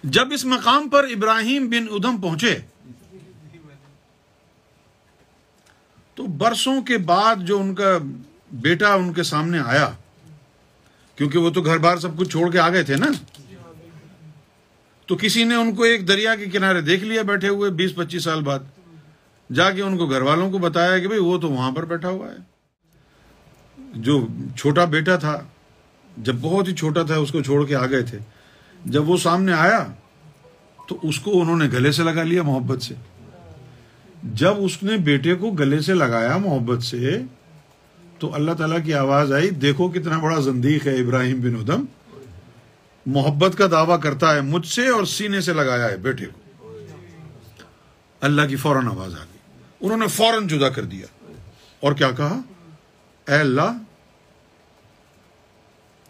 جب اس مقام پر ابراہیم بن ادھم پہنچے تو برسوں کے بعد جو ان کا بیٹا ان کے سامنے آیا، کیونکہ وہ تو گھر بار سب کچھ چھوڑ کے آ گئے تھے نا، تو کسی نے ان کو ایک دریا کے کنارے دیکھ لیا بیٹھے ہوئے 20-25 سال بعد، جا کے ان کو گھر والوں کو بتایا کہ بھئی وہ تو وہاں پر بیٹھا ہوا ہے۔ جو چھوٹا بیٹا تھا، جب بہت ہی چھوٹا تھا اس کو چھوڑ کے آ گئے تھے، جب وہ سامنے آیا تو اس کو انہوں نے گلے سے لگا لیا محبت سے۔ جب اس نے بیٹے کو گلے سے لگایا محبت سے تو اللہ تعالیٰ کی آواز آئی، دیکھو کتنا بڑا زندیق ہے ابراہیم بن ادھم، محبت کا دعویٰ کرتا ہے مجھ سے اور سینے سے لگایا ہے بیٹے کو۔ اللہ کی فوراً آواز آ گئی، انہوں نے فوراً جدا کر دیا اور کیا کہا، اے اللہ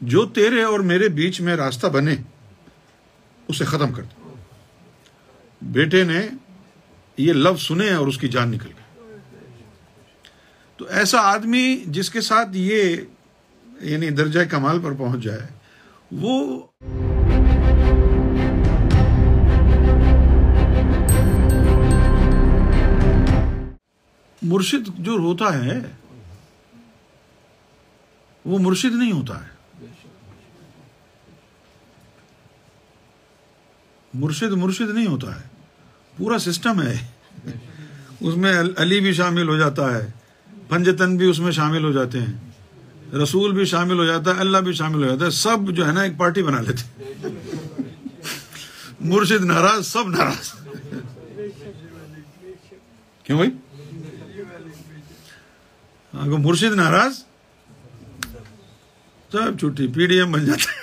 جو تیرے اور میرے بیچ میں راستہ بنے اسے ختم کر دو۔ بیٹے نے یہ لفظ سنے اور اس کی جان نکل گئی۔ تو ایسا آدمی جس کے ساتھ یہ یعنی درجہ کمال پر پہنچ جائے، وہ مرشد جو ہوتا ہے وہ مرشد نہیں ہوتا ہے۔ مرشد نہیں ہوتا ہے، پورا سسٹم ہے، اس میں علی بھی شامل ہو جاتا ہے، پنجتن بھی اس میں شامل ہو جاتے ہیں، رسول بھی شامل ہو جاتا ہے، اللہ بھی شامل ہو جاتا ہے، سب جو ہے نا ایک پارٹی بنا لیتے ہیں۔ مرشد ناراض، سب ناراض۔ کیوں بھائی؟ اگر مرشد ناراض سب چھٹی، پی ڈی ایم بن جاتا ہے،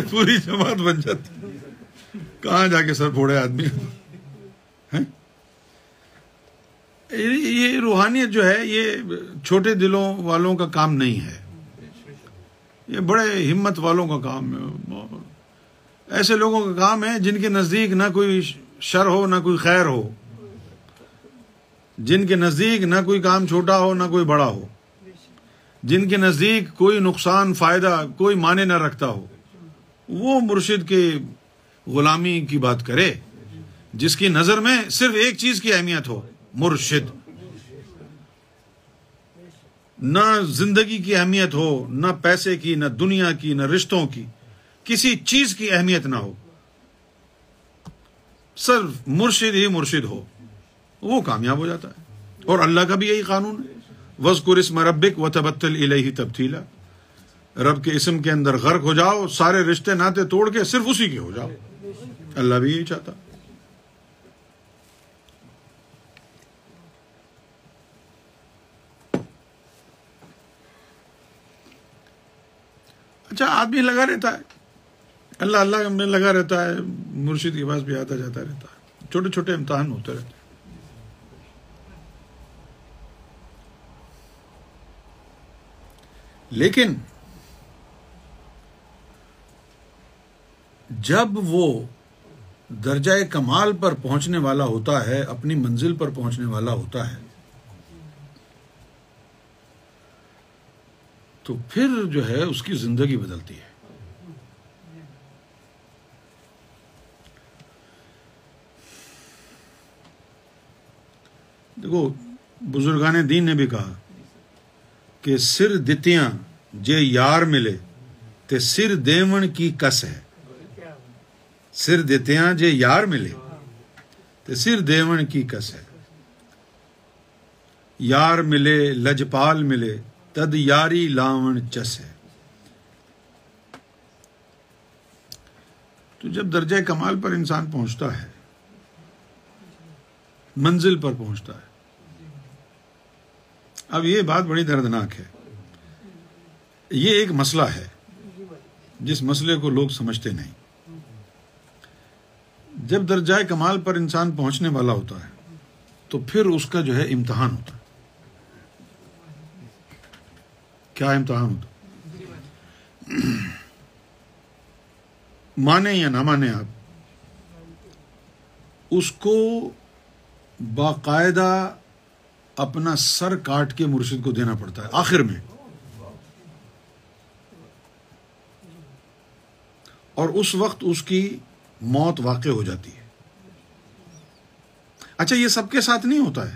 پوری جماعت بن جاتی، کہاں جا کے سر پھوڑے آدمی۔ یہ روحانیت جو ہے یہ چھوٹے دلوں والوں کا کام نہیں ہے، یہ بڑے ہمت والوں کا کام ہے، ایسے لوگوں کا کام ہے جن کے نزدیک نہ کوئی شر ہو نہ کوئی خیر ہو، جن کے نزدیک نہ کوئی کام چھوٹا ہو نہ کوئی بڑا ہو، جن کے نزدیک کوئی نقصان فائدہ کوئی معنی نہ رکھتا ہو، وہ مرشد کے غلامی کی بات کرے، جس کی نظر میں صرف ایک چیز کی اہمیت ہو، مرشد۔ نہ زندگی کی اہمیت ہو، نہ پیسے کی، نہ دنیا کی، نہ رشتوں کی، کسی چیز کی اہمیت نہ ہو، صرف مرشد ہی مرشد ہو، وہ کامیاب ہو جاتا ہے۔ اور اللہ کا بھی یہی قانون ہے، وَاذْكُرِ اسْمَ رَبِّكَ وَتَبَتَّلْ إِلَيْهِ تَبْتِيلًا، رب کے اسم کے اندر غرق ہو جاؤ، سارے رشتے ناتے توڑ کے صرف اسی کے ہو جاؤ، اللہ بھی یہی چاہتا۔ اچھا، آدمی لگا رہتا ہے اللہ اللہ میں لگا رہتا ہے، مرشد کے پاس بھی آتا جاتا رہتا ہے، چھوٹے چھوٹے امتحان ہوتے رہتے ہیں۔ لیکن جب وہ درجہ کمال پر پہنچنے والا ہوتا ہے، اپنی منزل پر پہنچنے والا ہوتا ہے، تو پھر جو ہے اس کی زندگی بدلتی ہے۔ دیکھو، بزرگان دین نے بھی کہا کہ سر دتیاں جے یار ملے تے سر دیون کی کس ہے، سر دتیاں جے یار ملے تے سر دیون کی کس ہے، یار ملے لجپال ملے تد یاری لاون چس ہے۔ تو جب درجہ کمال پر انسان پہنچتا ہے، منزل پر پہنچتا ہے، اب یہ بات بڑی دردناک ہے، یہ ایک مسئلہ ہے جس مسئلے کو لوگ سمجھتے نہیں۔ جب درجہ کمال پر انسان پہنچنے والا ہوتا ہے تو پھر اس کا جو ہے امتحان ہوتا ہے۔ کیا امتحان ہوتا؟ مانے یا نہ مانے آپ، اس کو باقاعدہ اپنا سر کاٹ کے مرشد کو دینا پڑتا ہے آخر میں۔ اور اس وقت اس کی موت واقع ہو جاتی ہے. اچھا یہ سب کے ساتھ نہیں ہوتا ہے،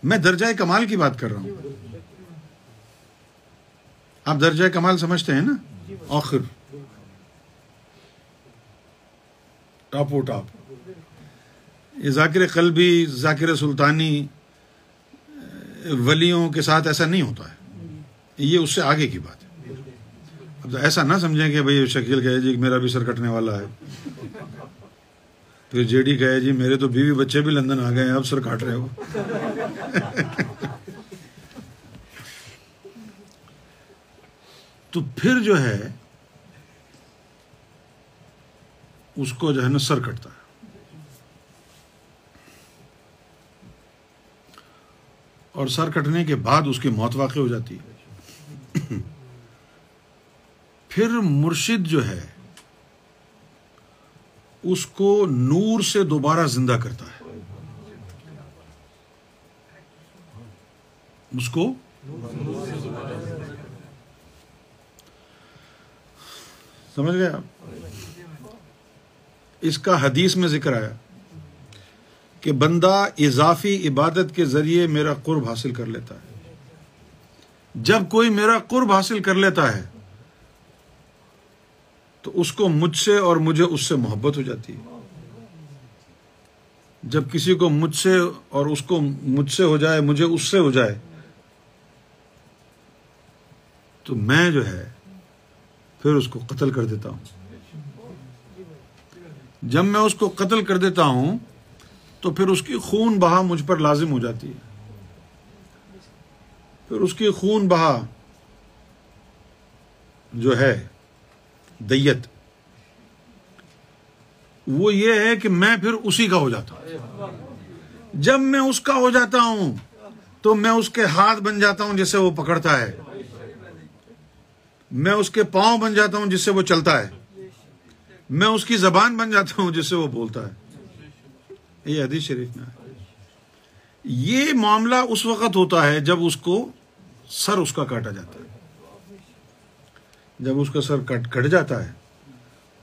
میں درجہ کمال کی بات کر رہا ہوں. آپ درجہ کمال سمجھتے ہیں نا؟ آخر ٹاپ و ٹاپ. یہ ذاکر قلبی، ذاکر سلطانی ولیوں کے ساتھ ایسا نہیں ہوتا ہے، یہ اس سے آگے کی بات ہے. اب ایسا نہ سمجھیں کہ بھئی شکیل کہے جی میرا بھی سر کٹنے والا ہے، پھر جے ڈی کہے جی میرے تو بیوی بچے بھی لندن آ گئے ہیں اب سر کاٹ رہے ہو. تو پھر جو ہے اس کو جو ہے نا سر کٹتا ہے. اور سر کٹنے کے بعد اس کی موت واقع ہو جاتی ہے. پھر مرشد جو ہے اس کو نور سے دوبارہ زندہ کرتا ہے. اس کو سمجھ گئے آپ؟ اس کا حدیث میں ذکر آیا کہ بندہ اضافی عبادت کے ذریعے میرا قرب حاصل کر لیتا ہے. جب کوئی میرا قرب حاصل کر لیتا ہے تو اس کو مجھ سے اور مجھے اس سے محبت ہو جاتی ہے. جب کسی کو مجھ سے اور اس کو مجھ سے ہو جائے، مجھے اس سے ہو جائے، تو میں جو ہے پھر اس کو قتل کر دیتا ہوں. جب میں اس کو قتل کر دیتا ہوں تو پھر اس کی خون بہا مجھ پر لازم ہو جاتی ہے. پھر اس کی خون بہا جو ہے دیت، وہ یہ ہے کہ میں پھر اسی کا ہو جاتا ہوں. جب میں اس کا ہو جاتا ہوں تو میں اس کے ہاتھ بن جاتا ہوں جس سے وہ پکڑتا ہے، میں اس کے پاؤں بن جاتا ہوں جس سے وہ چلتا ہے، میں اس کی زبان بن جاتا ہوں جس سے وہ بولتا ہے. یہ حدیث شریف میں ہے. یہ معاملہ اس وقت ہوتا ہے جب اس کو سر اس کا کاٹا جاتا ہے. جب اس کا سر کٹ جاتا ہے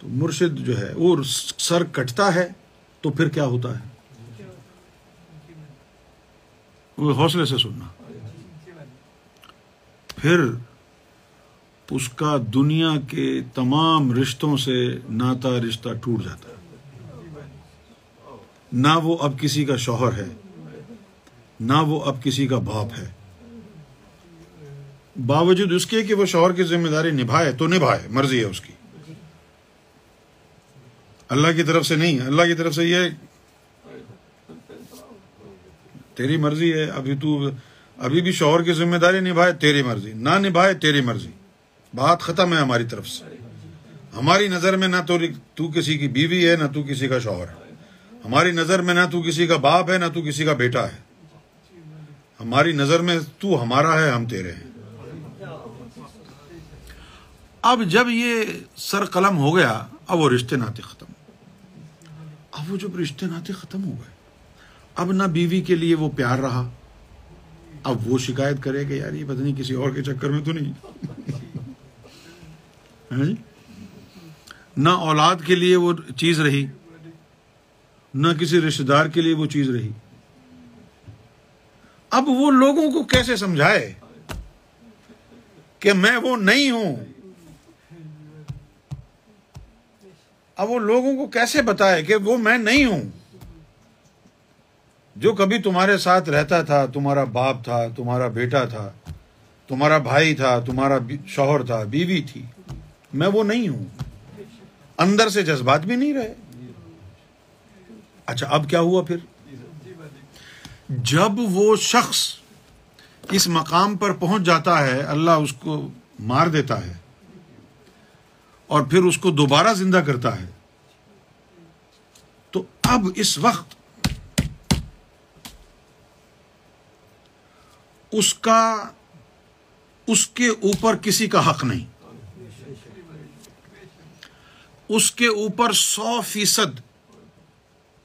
تو مرشد جو ہے وہ سر کٹتا ہے تو پھر کیا ہوتا ہے؟ وہ حوصلے سے سننا. پھر اس کا دنیا کے تمام رشتوں سے ناتا رشتہ ٹوٹ جاتا ہے. نہ وہ اب کسی کا شوہر ہے، نہ وہ اب کسی کا باپ ہے. باوجود اس کے کہ وہ شوہر کی ذمہ داری نبھائے تو نبھائے، مرضی ہے اس کی، اللہ کی طرف سے نہیں. اللہ کی طرف سے یہ تیری مرضی ہے، ابھی بھی شوہر کی ذمہ داری نبھائے تیری مرضی، نہ نبھائے تیری مرضی. بات ختم ہے ہماری طرف سے. ہماری نظر میں نہ تو کسی کی بیوی ہے، نہ تو کسی کا شوہر ہے. ہماری نظر میں نہ تو کسی کا باپ ہے، نہ تو کسی کا بیٹا ہے. ہماری نظر میں تو ہمارا ہے، ہم تیرے ہیں. اب جب یہ سر قلم ہو گیا، اب وہ رشتے ناتے ختم. اب وہ جب رشتے ناتے ختم ہو گئے، اب نہ بیوی کے لیے وہ پیار رہا. اب وہ شکایت کرے کہ یار یہ پتہ نہیں کسی اور کے چکر میں تو نہیں. نہ اولاد کے لیے وہ چیز رہی، نہ کسی رشتہ دار کے لیے وہ چیز رہی. اب وہ لوگوں کو کیسے سمجھائے کہ میں وہ نہیں ہوں؟ اب وہ لوگوں کو کیسے بتائے کہ وہ میں نہیں ہوں؟ جو کبھی تمہارے ساتھ رہتا تھا، تمہارا باپ تھا، تمہارا بیٹا تھا، تمہارا بھائی تھا، تمہارا شوہر تھا، بیوی تھی، میں وہ نہیں ہوں. اندر سے جذبات بھی نہیں رہے. اچھا اب کیا ہوا پھر؟ جب وہ شخص اس مقام پر پہنچ جاتا ہے، اللہ اس کو مار دیتا ہے اور پھر اس کو دوبارہ زندہ کرتا ہے، تو اب اس وقت اس کے اوپر کسی کا حق نہیں. اس کے اوپر 100%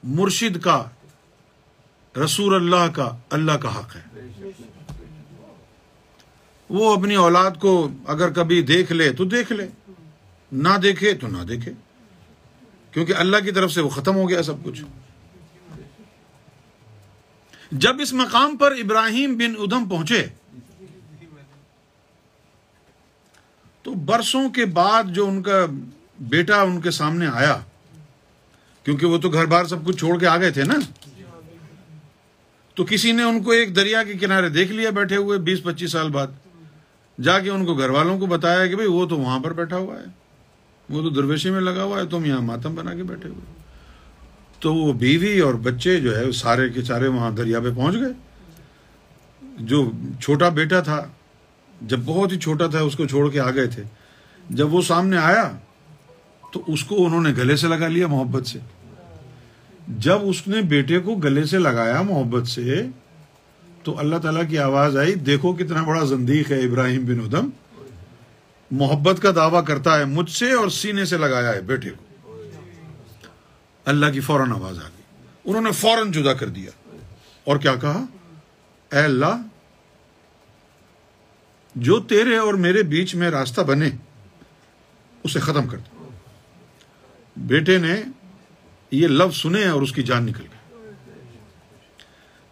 مرشد کا، رسول اللہ کا، اللہ کا حق ہے. وہ اپنی اولاد کو اگر کبھی دیکھ لے تو دیکھ لے، نہ دیکھے تو نہ دیکھے، کیونکہ اللہ کی طرف سے وہ ختم ہو گیا سب کچھ۔ جب اس مقام پر ابراہیم بن ادھم پہنچے تو برسوں کے بعد جو ان کا بیٹا ان کے سامنے آیا، کیونکہ وہ تو گھر بار سب کچھ چھوڑ کے آ گئے تھے نا، تو کسی نے ان کو ایک دریا کے کنارے دیکھ لیا بیٹھے ہوئے 20-25 سال بعد، جا کے ان کو گھر والوں کو بتایا کہ بھئی وہ تو وہاں پر بیٹھا ہوا ہے، وہ تو درویشی میں لگا ہوا ہے، تم یہاں ماتم بنا کے بیٹھے ہوئے۔ تو وہ بیوی اور بچے جو ہے سارے کے سارے وہاں دریا پہ پہنچ گئے۔ جو چھوٹا بیٹا تھا، جب بہت ہی چھوٹا تھا اس کو چھوڑ کے آ گئے تھے، جب وہ سامنے آیا تو اس کو انہوں نے گلے سے لگا لیا محبت سے۔ جب اس نے بیٹے کو گلے سے لگایا محبت سے تو اللہ تعالیٰ کی آواز آئی، دیکھو کتنا بڑا زندیق ہے ابراہیم بن ادھم، محبت کا دعویٰ کرتا ہے مجھ سے اور سینے سے لگایا ہے بیٹے کو۔ اللہ کی فوراً آواز آ گئی، انہوں نے فوراً جدا کر دیا اور کیا کہا، اے اللہ جو تیرے اور میرے بیچ میں راستہ بنے اسے ختم کر دے۔ بیٹے نے یہ لفظ سنے اور اس کی جان نکل گئی۔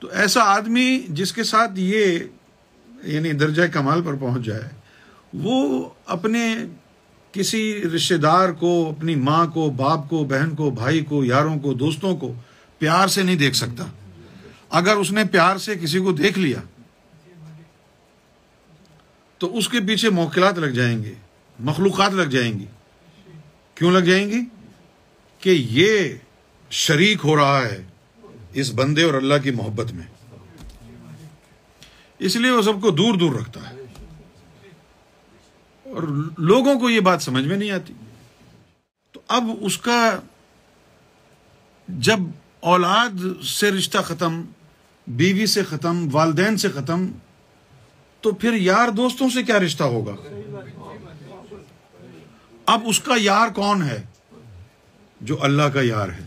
تو ایسا آدمی جس کے ساتھ یہ یعنی درجہ کمال پر پہنچ جائے، وہ اپنے کسی رشتہ دار کو، اپنی ماں کو، باپ کو، بہن کو، بھائی کو، یاروں کو، دوستوں کو پیار سے نہیں دیکھ سکتا۔ اگر اس نے پیار سے کسی کو دیکھ لیا تو اس کے پیچھے موکلات لگ جائیں گے، مخلوقات لگ جائیں گی۔ کیوں لگ جائیں گی؟ کہ یہ شریک ہو رہا ہے اس بندے اور اللہ کی محبت میں، اس لیے وہ سب کو دور دور رکھتا ہے، اور لوگوں کو یہ بات سمجھ میں نہیں آتی۔ تو اب اس کا جب اولاد سے رشتہ ختم، بیوی سے ختم، والدین سے ختم، تو پھر یار دوستوں سے کیا رشتہ ہوگا؟ اب اس کا یار کون ہے؟ جو اللہ کا یار ہے۔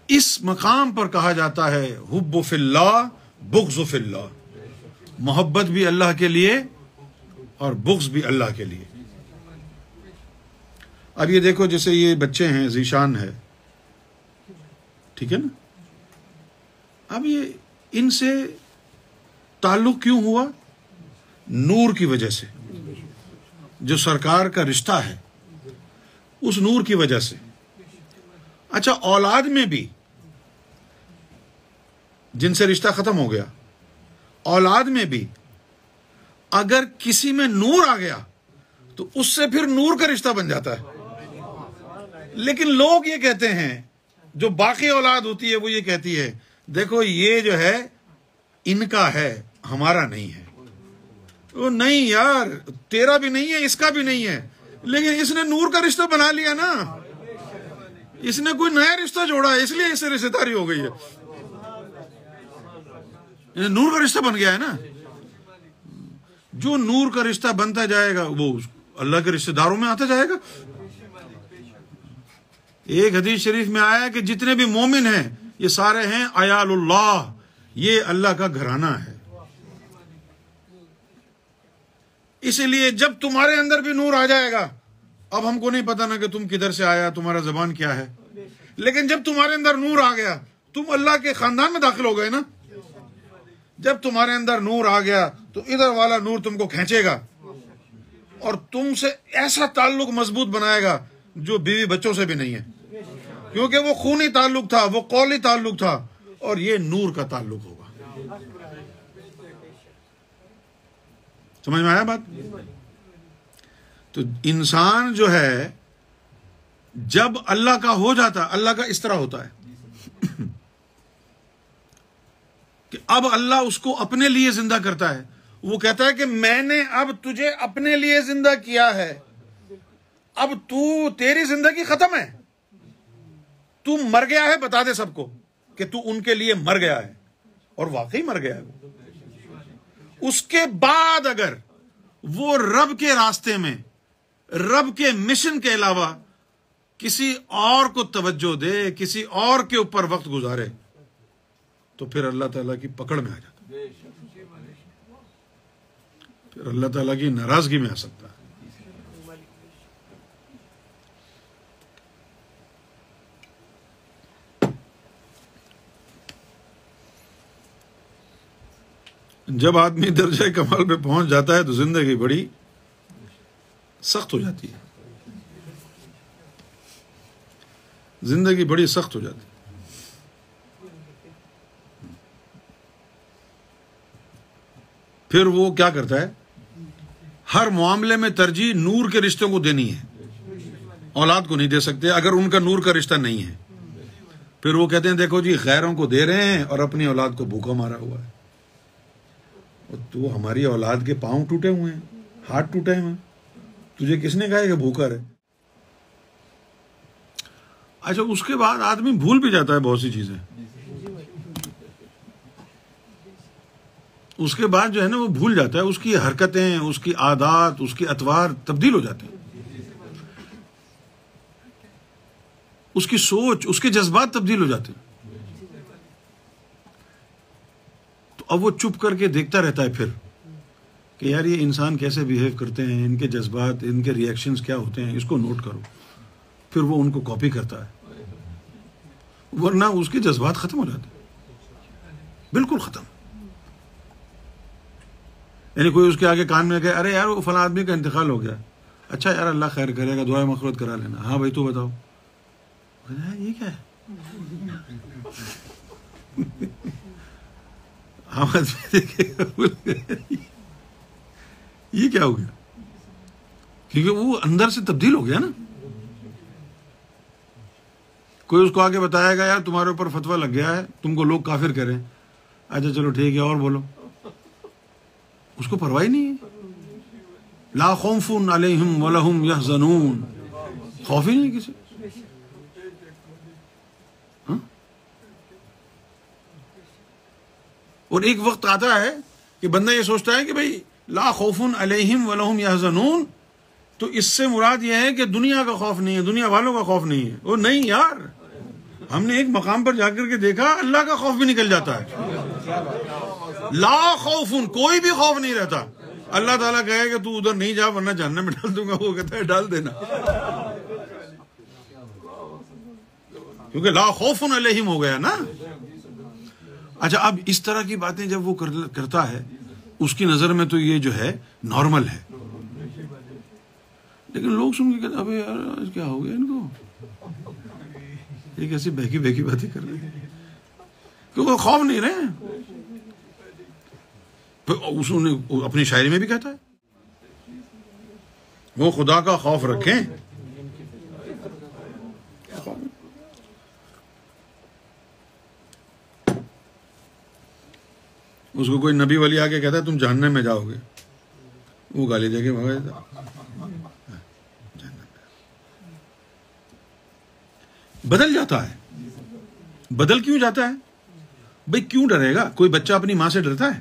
اس مقام پر کہا جاتا ہے حب فی اللہ بغض فی اللہ، محبت بھی اللہ کے لیے اور بغض بھی اللہ کے لیے۔ اب یہ دیکھو جیسے یہ بچے ہیں، ذیشان ہے، ٹھیک ہے نا، اب یہ ان سے تعلق کیوں ہوا؟ نور کی وجہ سے، جو سرکار کا رشتہ ہے اس نور کی وجہ سے۔ اچھا، اولاد میں بھی جن سے رشتہ ختم ہو گیا، اولاد میں بھی اگر کسی میں نور آ گیا تو اس سے پھر نور کا رشتہ بن جاتا ہے۔ لیکن لوگ یہ کہتے ہیں، جو باقی اولاد ہوتی ہے وہ یہ کہتی ہے دیکھو یہ جو ہے ان کا ہے، ہمارا نہیں ہے۔ وہ نہیں یار، تیرا بھی نہیں ہے، اس کا بھی نہیں ہے، لیکن اس نے نور کا رشتہ بنا لیا نا، اس نے کوئی نیا رشتہ جوڑا ہے، اس لیے اس سے رشتہ داری ہو گئی ہے، نور کا رشتہ بن گیا ہے نا۔ جو نور کا رشتہ بنتا جائے گا وہ اللہ کے رشتہ داروں میں آتا جائے گا۔ ایک حدیث شریف میں آیا کہ جتنے بھی مومن ہیں یہ سارے ہیں عیال اللہ، یہ اللہ کا گھرانہ ہے۔ اسی لیے جب تمہارے اندر بھی نور آ جائے گا، اب ہم کو نہیں پتا نا کہ تم کدھر سے آیا، تمہارا زبان کیا ہے، لیکن جب تمہارے اندر نور آ گیا تم اللہ کے خاندان میں داخل ہو گئے نا۔ جب تمہارے اندر نور آ گیا تو ادھر والا نور تم کو کھینچے گا اور تم سے ایسا تعلق مضبوط بنائے گا جو بیوی بچوں سے بھی نہیں ہے، کیونکہ وہ خونی تعلق تھا، وہ قولی تعلق تھا، اور یہ نور کا تعلق ہوگا۔ سمجھ میں آیا بات؟ تو انسان جو ہے جب اللہ کا ہو جاتا، اللہ کا اس طرح ہوتا ہے کہ اب اللہ اس کو اپنے لیے زندہ کرتا ہے۔ وہ کہتا ہے کہ میں نے اب تجھے اپنے لیے زندہ کیا ہے، اب تیری زندگی ختم ہے، تو مر گیا ہے، بتا دے سب کو کہ تو ان کے لیے مر گیا ہے، اور واقعی مر گیا ہے۔ اس کے بعد اگر وہ رب کے راستے میں، رب کے مشن کے علاوہ کسی اور کو توجہ دے، کسی اور کے اوپر وقت گزارے، تو پھر اللہ تعالیٰ کی پکڑ میں آ جاتا ہے، پھر اللہ تعالیٰ کی ناراضگی میں آ سکتا ہے۔ جب آدمی درجہ کمال پہ پہنچ جاتا ہے تو زندگی بڑی سخت ہو جاتی ہے، زندگی بڑی سخت ہو جاتی ہے۔ پھر وہ کیا کرتا ہے، ہر معاملے میں ترجیح نور کے رشتوں کو دینی ہے، اولاد کو نہیں دے سکتے اگر ان کا نور کا رشتہ نہیں ہے۔ پھر وہ کہتے ہیں دیکھو جی غیروں کو دے رہے ہیں اور اپنی اولاد کو بھوکا مارا ہوا ہے، اور تو ہماری اولاد کے پاؤں ٹوٹے ہوئے ہیں، ہاتھ ٹوٹے ہوئے ہیں، تجھے کس نے کہا ہے کہ بھوکا رہے؟ اچھا، اس کے بعد آدمی بھول بھی جاتا ہے بہت سی چیزیں، اس کے بعد جو ہے نا وہ بھول جاتا ہے، اس کی حرکتیں، اس کی عادات، اس کے اطوار تبدیل ہو جاتے ہیں، اس کی سوچ، اس کے جذبات تبدیل ہو جاتے ہیں۔ تو اب وہ چپ کر کے دیکھتا رہتا ہے پھر کہ یار یہ انسان کیسے بیہیو کرتے ہیں، ان کے جذبات، ان کے ریئیکشنز کیا ہوتے ہیں، اس کو نوٹ کرو۔ پھر وہ ان کو کاپی کرتا ہے، ورنہ اس کے جذبات ختم ہو جاتے ہیں، بالکل ختم۔ یعنی کوئی اس کے آگے کان میں کہے ارے یار وہ فلاں آدمی کا انتقال ہو گیا، اچھا یار اللہ خیر کرے گا، دعائیں مغفرت کرا لینا، ہاں بھائی تو بتاؤ، یہ کیا ہے؟ یہ کیا ہو گیا؟ کیونکہ وہ اندر سے تبدیل ہو گیا نا۔ کوئی اس کو آگے بتائے گا یار تمہارے اوپر فتویٰ لگ گیا ہے، تم کو لوگ کافر کہہ رہے ہیں، اچھا چلو ٹھیک ہے اور بولو، اس کو پرواہ نہیں ہے۔ لا خوف علیہم ولہم یحزنون، خوف ہی نہیں کسی۔ اور ایک وقت آتا ہے کہ بندہ یہ سوچتا ہے کہ بھئی لا خوف علیہم ولہم یحزنون، تو اس سے مراد یہ ہے کہ دنیا کا خوف نہیں ہے، دنیا والوں کا خوف نہیں ہے۔ وہ نہیں یار، ہم نے ایک مقام پر جا کر کے دیکھا اللہ کا خوف بھی نکل جاتا ہے۔ لا خوف، کوئی بھی خوف نہیں رہتا۔ اللہ تعالیٰ کہے کہ تو ادھر نہیں جا ورنہ جہنم میں ڈال دوں گا، وہ کہتا ہے ڈال دینا، کیونکہ لا خوف علیہم ہو گیا نا۔ اچھا، اب اس طرح کی باتیں جب وہ کرتا ہے، اس کی نظر میں تو یہ جو ہے نارمل ہے، لیکن لوگ سن کے کہتے ابے یار آج کیا ہو گیا ان کو، یہ کیسی بہکی بہکی باتیں کر رہے ہیں، کیونکہ خوف نہیں رہے۔ اس نے اپنی شاعری میں بھی کہتا ہے وہ خدا کا خوف رکھیں۔ اس کو کوئی نبی ولی آ کے کہتا ہے تم جہنم میں جاؤ گے، وہ گالی دے کے بھگا دیتا۔ بدل جاتا ہے۔ بدل کیوں جاتا ہے بھئی؟ کیوں ڈرے گا؟ کوئی بچہ اپنی ماں سے ڈرتا ہے؟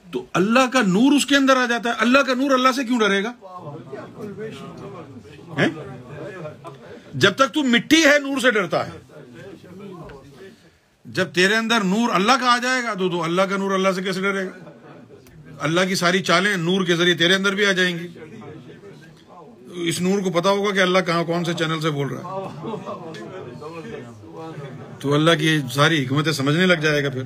تو اللہ کا نور اس کے اندر آ جاتا ہے، اللہ کا نور اللہ سے کیوں ڈرے گا؟ جب تک تو مٹی ہے نور سے ڈرتا ہے، جب تیرے اندر نور اللہ کا آ جائے گا تو اللہ کا نور اللہ سے کیسے ڈرے گا؟ اللہ کی ساری چالیں نور کے ذریعے تیرے اندر بھی آ جائیں گی۔ اس نور کو پتا ہوگا کہ اللہ کہاں کون سے چینل سے بول رہا ہے، تو اللہ کی ساری حکمتیں سمجھنے لگ جائے گا پھر۔